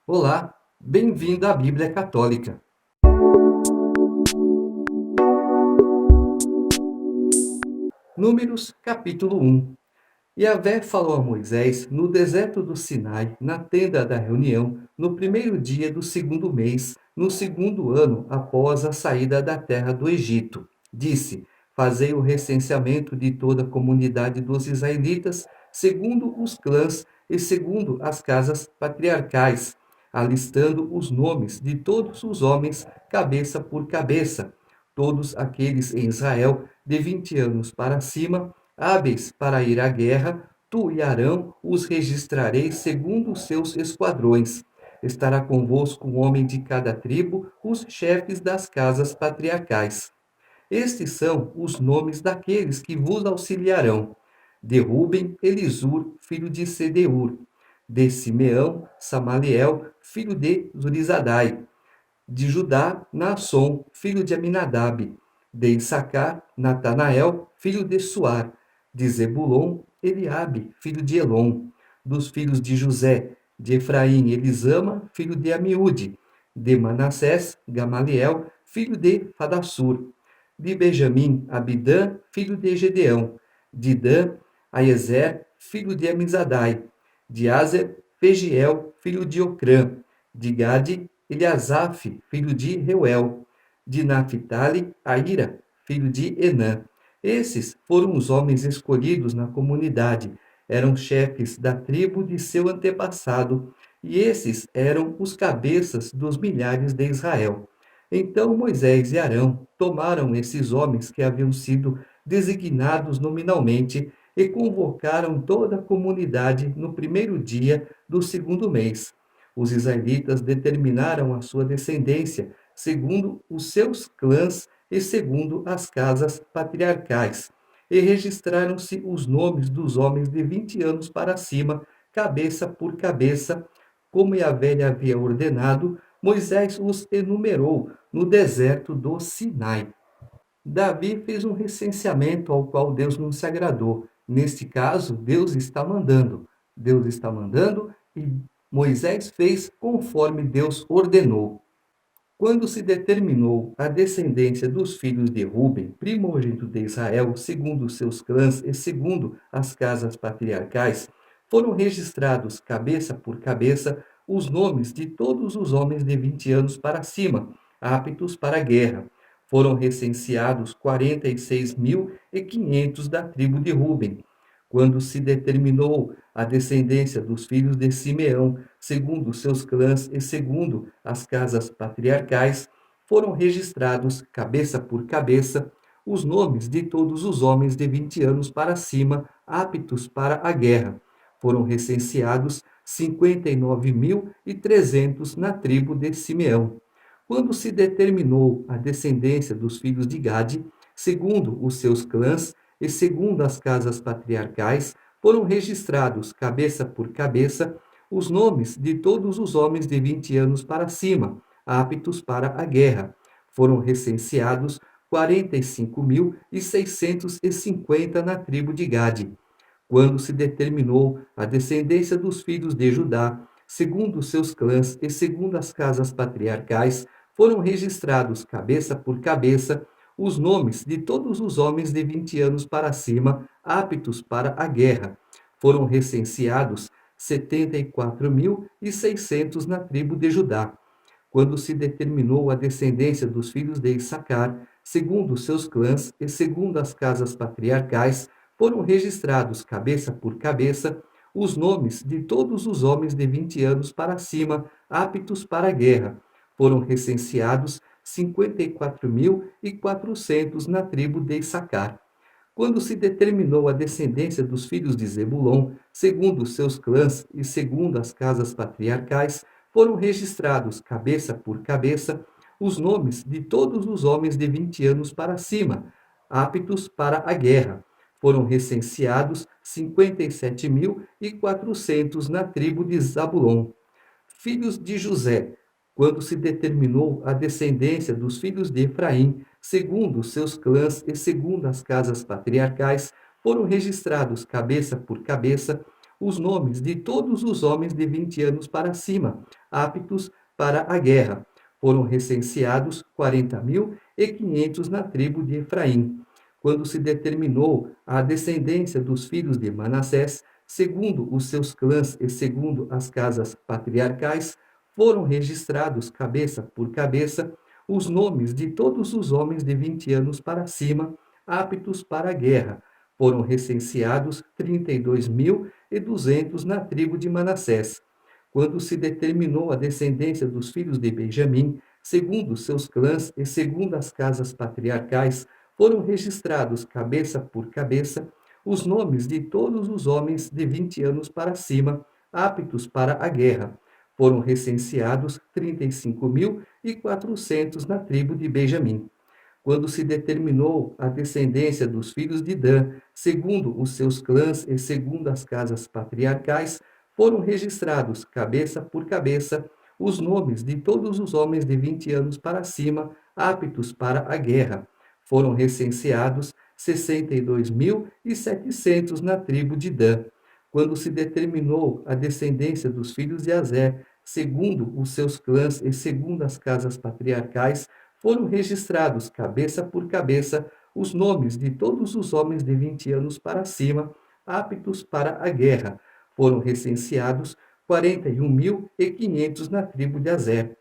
Olá, bem-vindo à Bíblia Católica. Números, capítulo 1. Yahvé falou a Moisés no deserto do Sinai, na tenda da reunião, no primeiro dia do segundo mês, no segundo ano após a saída da terra do Egito. Disse: Fazei o recenseamento de toda a comunidade dos israelitas, segundo os clãs e segundo as casas patriarcais, alistando os nomes de todos os homens, cabeça por cabeça, todos aqueles em Israel de 20 anos para cima, hábeis para ir à guerra, tu e Arão os registrareis segundo os seus esquadrões. Estará convosco um homem de cada tribo, os chefes das casas patriarcais. Estes são os nomes daqueles que vos auxiliarão: de Ruben, Elisur, filho de Sedeur; de Simeão, Samaliel, filho de Zurizadai; de Judá, Naasson, filho de Aminadab; de Issacar, Natanael, filho de Suar; de Zebulon, Eliabe, filho de Elon; dos filhos de José, de Efraim, Elisama, filho de Amiúde; de Manassés, Gamaliel, filho de Fadassur; de Benjamim, Abidã, filho de Gedeão; de Dan, Aiezer, filho de Amizadai; de Azer, Fegiel, filho de Ocrã; de Gade, Eliasaf, filho de Reuel; de Naphtali, Aira, filho de Enã. Esses foram os homens escolhidos na comunidade, eram chefes da tribo de seu antepassado, e esses eram os cabeças dos milhares de Israel. Então Moisés e Arão tomaram esses homens que haviam sido designados nominalmente e convocaram toda a comunidade no primeiro dia do segundo mês. Os israelitas determinaram a sua descendência, segundo os seus clãs e segundo as casas patriarcais, e registraram-se os nomes dos homens de 20 anos para cima, cabeça por cabeça, como Yahvé lhe havia ordenado. Moisés os enumerou no deserto do Sinai. Davi fez um recenseamento ao qual Deus não se agradou. Neste caso, Deus está mandando. Deus está mandando e Moisés fez conforme Deus ordenou. Quando se determinou a descendência dos filhos de Ruben, primogênito de Israel, segundo os seus clãs e segundo as casas patriarcais, foram registrados, cabeça por cabeça, os nomes de todos os homens de 20 anos para cima, aptos para a guerra. Foram recenseados 46.500 da tribo de Ruben. Quando se determinou a descendência dos filhos de Simeão, segundo os seus clãs e segundo as casas patriarcais, foram registrados, cabeça por cabeça, os nomes de todos os homens de 20 anos para cima, aptos para a guerra. Foram recenseados 59.300 na tribo de Simeão. Quando se determinou a descendência dos filhos de Gade, segundo os seus clãs e segundo as casas patriarcais, foram registrados, cabeça por cabeça, os nomes de todos os homens de 20 anos para cima, aptos para a guerra. Foram recenseados 45.650 na tribo de Gade. Quando se determinou a descendência dos filhos de Judá, segundo os seus clãs e segundo as casas patriarcais, foram registrados, cabeça por cabeça, os nomes de todos os homens de 20 anos para cima, aptos para a guerra. Foram recenseados 74.600 na tribo de Judá. Quando se determinou a descendência dos filhos de Issacar, segundo os seus clãs e segundo as casas patriarcais, foram registrados, cabeça por cabeça, os nomes de todos os homens de 20 anos para cima, aptos para a guerra. Foram recenseados 54.400 na tribo de Issacar. Quando se determinou a descendência dos filhos de Zebulon, segundo os seus clãs e segundo as casas patriarcais, foram registrados, cabeça por cabeça, os nomes de todos os homens de 20 anos para cima, aptos para a guerra. Foram recenseados 57.400 na tribo de Zabulon. Filhos de José, quando se determinou a descendência dos filhos de Efraim, segundo os seus clãs e segundo as casas patriarcais, foram registrados, cabeça por cabeça, os nomes de todos os homens de 20 anos para cima, aptos para a guerra. Foram recenseados 40.500 na tribo de Efraim. Quando se determinou a descendência dos filhos de Manassés, segundo os seus clãs e segundo as casas patriarcais, foram registrados, cabeça por cabeça, os nomes de todos os homens de 20 anos para cima, aptos para a guerra. Foram recenseados 32.200 na tribo de Manassés. Quando se determinou a descendência dos filhos de Benjamim, segundo seus clãs e segundo as casas patriarcais, foram registrados, cabeça por cabeça, os nomes de todos os homens de 20 anos para cima, aptos para a guerra. Foram recenseados 35.400 na tribo de Benjamim. Quando se determinou a descendência dos filhos de Dan, segundo os seus clãs e segundo as casas patriarcais, foram registrados, cabeça por cabeça, os nomes de todos os homens de 20 anos para cima, aptos para a guerra. Foram recenseados 62.700 na tribo de Dan. Quando se determinou a descendência dos filhos de Aser, segundo os seus clãs e segundo as casas patriarcais, foram registrados, cabeça por cabeça, os nomes de todos os homens de 20 anos para cima, aptos para a guerra. Foram recenseados 41.500 na tribo de Aser.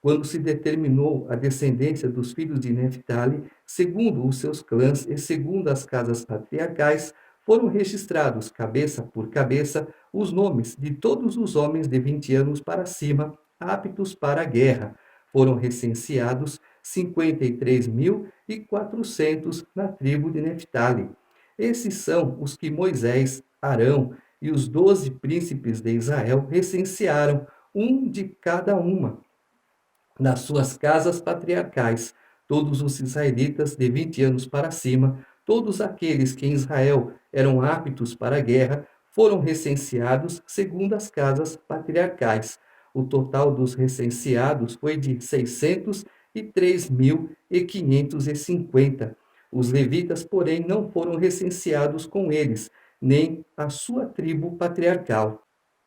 Quando se determinou a descendência dos filhos de Neftali, segundo os seus clãs e segundo as casas patriarcais, foram registrados, cabeça por cabeça, os nomes de todos os homens de 20 anos para cima, aptos para a guerra. Foram recenseados 53.400 na tribo de Neftali. Esses são os que Moisés, Arão e os 12 príncipes de Israel recensearam, um de cada uma nas suas casas patriarcais, todos os israelitas de 20 anos para cima, todos aqueles que em Israel eram aptos para a guerra, foram recenseados segundo as casas patriarcais. O total dos recenseados foi de 603.550. Os levitas, porém, não foram recenseados com eles, nem a sua tribo patriarcal.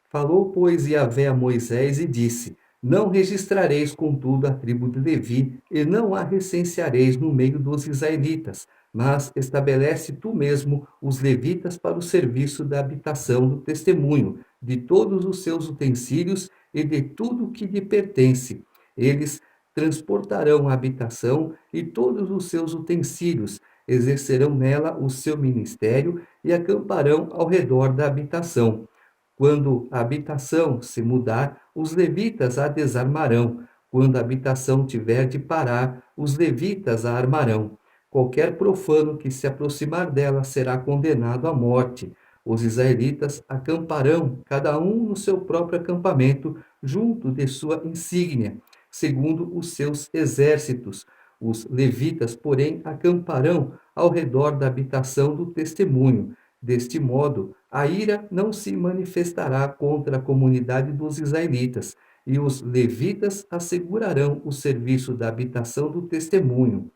Falou, pois, Yahvé a Moisés e disse: Não registrareis, contudo, a tribo de Levi, e não a recenseareis no meio dos israelitas, mas estabelece tu mesmo os levitas para o serviço da habitação do testemunho, de todos os seus utensílios e de tudo o que lhe pertence. Eles transportarão a habitação e todos os seus utensílios, exercerão nela o seu ministério e acamparão ao redor da habitação. Quando a habitação se mudar, os levitas a desarmarão. Quando a habitação tiver de parar, os levitas a armarão. Qualquer profano que se aproximar dela será condenado à morte. Os israelitas acamparão, cada um no seu próprio acampamento, junto de sua insígnia, segundo os seus exércitos. Os levitas, porém, acamparão ao redor da habitação do testemunho. Deste modo, a ira não se manifestará contra a comunidade dos israelitas, e os levitas assegurarão o serviço da habitação do testemunho.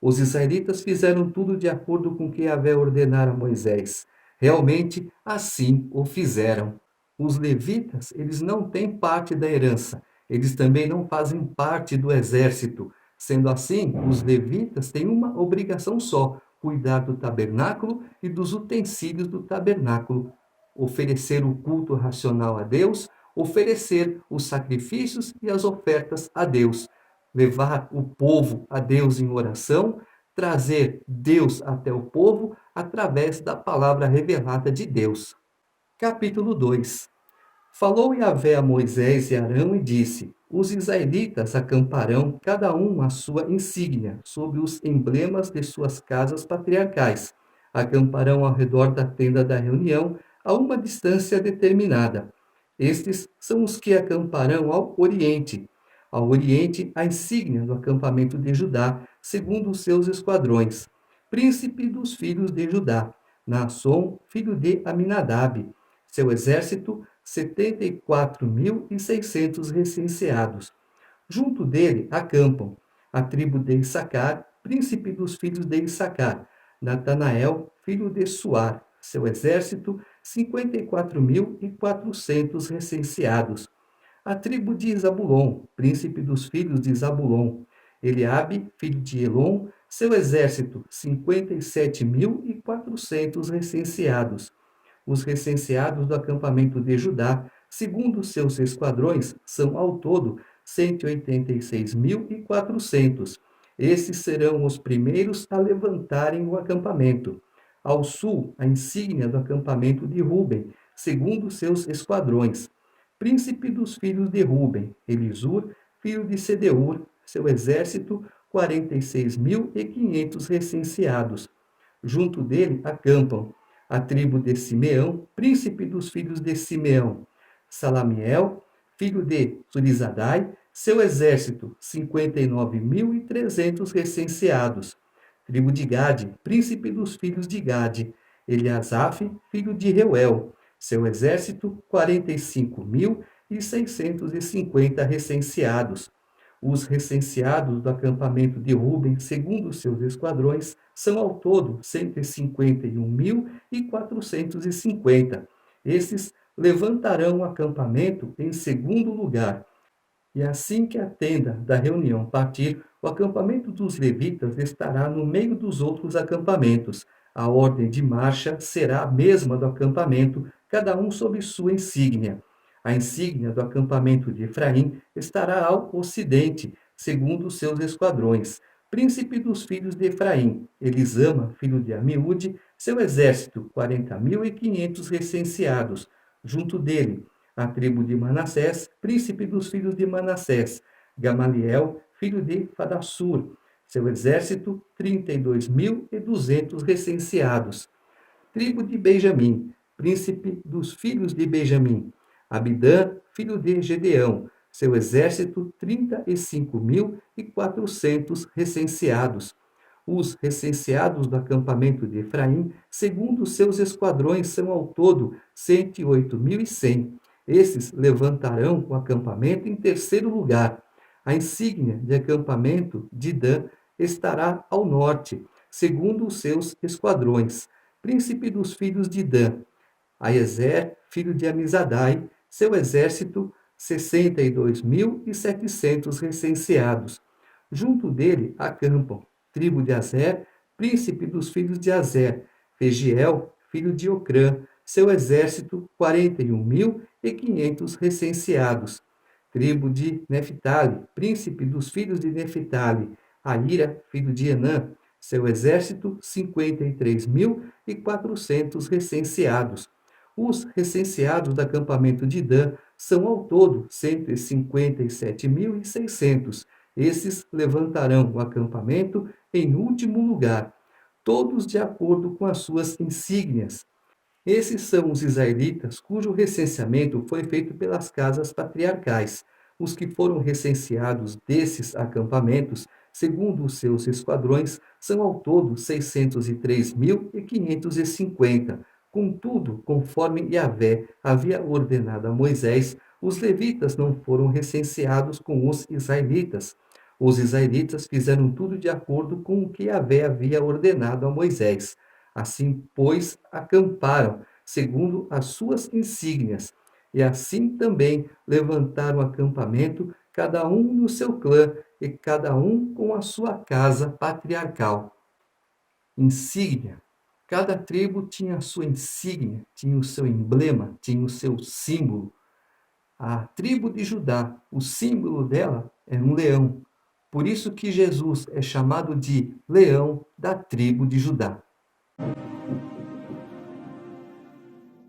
Os israelitas fizeram tudo de acordo com o que Yahvé ordenara a Moisés. Realmente, assim o fizeram. Os levitas, eles não têm parte da herança. Eles também não fazem parte do exército. Sendo assim, os levitas têm uma obrigação só: cuidar do tabernáculo e dos utensílios do tabernáculo, oferecer o culto racional a Deus, oferecer os sacrifícios e as ofertas a Deus, levar o povo a Deus em oração, trazer Deus até o povo através da palavra revelada de Deus. Capítulo 2. Falou Yahvé a Moisés e Arão e disse: Os israelitas acamparão, cada um a sua insígnia, sob os emblemas de suas casas patriarcais. Acamparão ao redor da tenda da reunião, a uma distância determinada. Estes são os que acamparão ao oriente. Ao oriente, a insígnia do acampamento de Judá, segundo os seus esquadrões. Príncipe dos filhos de Judá, Naasson, filho de Aminadab. Seu exército, 74.600 recenseados. Junto dele acampam a tribo de Issacar, príncipe dos filhos de Issacar, Natanael, filho de Suar. Seu exército, 54.400 recenseados. A tribo de Zabulon, príncipe dos filhos de Zabulon. Eliabe, filho de Elon, seu exército, 57.400 recenseados. Os recenseados do acampamento de Judá, segundo seus esquadrões, são ao todo 186.400. Esses serão os primeiros a levantarem o acampamento. Ao sul, a insígnia do acampamento de Ruben, segundo seus esquadrões. Príncipe dos filhos de Ruben, Elisur, filho de Sedeur, seu exército, 46.500 recenseados. Junto dele acampam a tribo de Simeão, príncipe dos filhos de Simeão, Salamiel, filho de Zurizadai, seu exército, 59.300 recenseados. Tribo de Gade, príncipe dos filhos de Gade, Eliasaf, filho de Reuel, seu exército, 45.650 recenseados. Os recenseados do acampamento de Ruben, segundo seus esquadrões, são ao todo 151.450. Esses levantarão o acampamento em segundo lugar. E assim que a tenda da reunião partir, o acampamento dos levitas estará no meio dos outros acampamentos. A ordem de marcha será a mesma do acampamento, cada um sob sua insígnia. A insígnia do acampamento de Efraim estará ao ocidente, segundo os seus esquadrões. Príncipe dos filhos de Efraim, Elisama, filho de Amiúde, seu exército, 40.500 recenseados. Junto dele, a tribo de Manassés, príncipe dos filhos de Manassés, Gamaliel, filho de Fadassur, seu exército, 32.200 recenseados. Tribo de Benjamim, príncipe dos filhos de Benjamim, Abidã, filho de Gedeão, seu exército, 35.400 recenseados. Os recenseados do acampamento de Efraim, segundo seus esquadrões, são ao todo 108.100. Esses levantarão o acampamento em terceiro lugar. A insígnia de acampamento de Dan estará ao norte, segundo os seus esquadrões. Príncipe dos filhos de Dan, Aiezer, filho de Amizadai, seu exército, 62.700 recenseados. Junto dele acampam tribo de Azer, príncipe dos filhos de Azer, Fegiel, filho de Ocrã, seu exército, 41.500 recenseados. Tribo de Neftali, príncipe dos filhos de Neftali, Aira, filho de Enã, seu exército, 53.400 recenseados. Os recenseados do acampamento de Dan são ao todo 157.600. Esses levantarão o acampamento em último lugar, todos de acordo com as suas insígnias. Esses são os israelitas cujo recenseamento foi feito pelas casas patriarcais. Os que foram recenseados desses acampamentos, segundo os seus esquadrões, são ao todo 603.550. Contudo, conforme Yahvé havia ordenado a Moisés, os levitas não foram recenseados com os israelitas. Os israelitas fizeram tudo de acordo com o que Yahvé havia ordenado a Moisés. Assim, pois, acamparam, segundo as suas insígnias, e assim também levantaram acampamento, cada um no seu clã, e cada um com a sua casa patriarcal. Insígnia. Cada tribo tinha a sua insígnia, tinha o seu emblema, tinha o seu símbolo. A tribo de Judá, o símbolo dela é um leão. Por isso que Jesus é chamado de leão da tribo de Judá.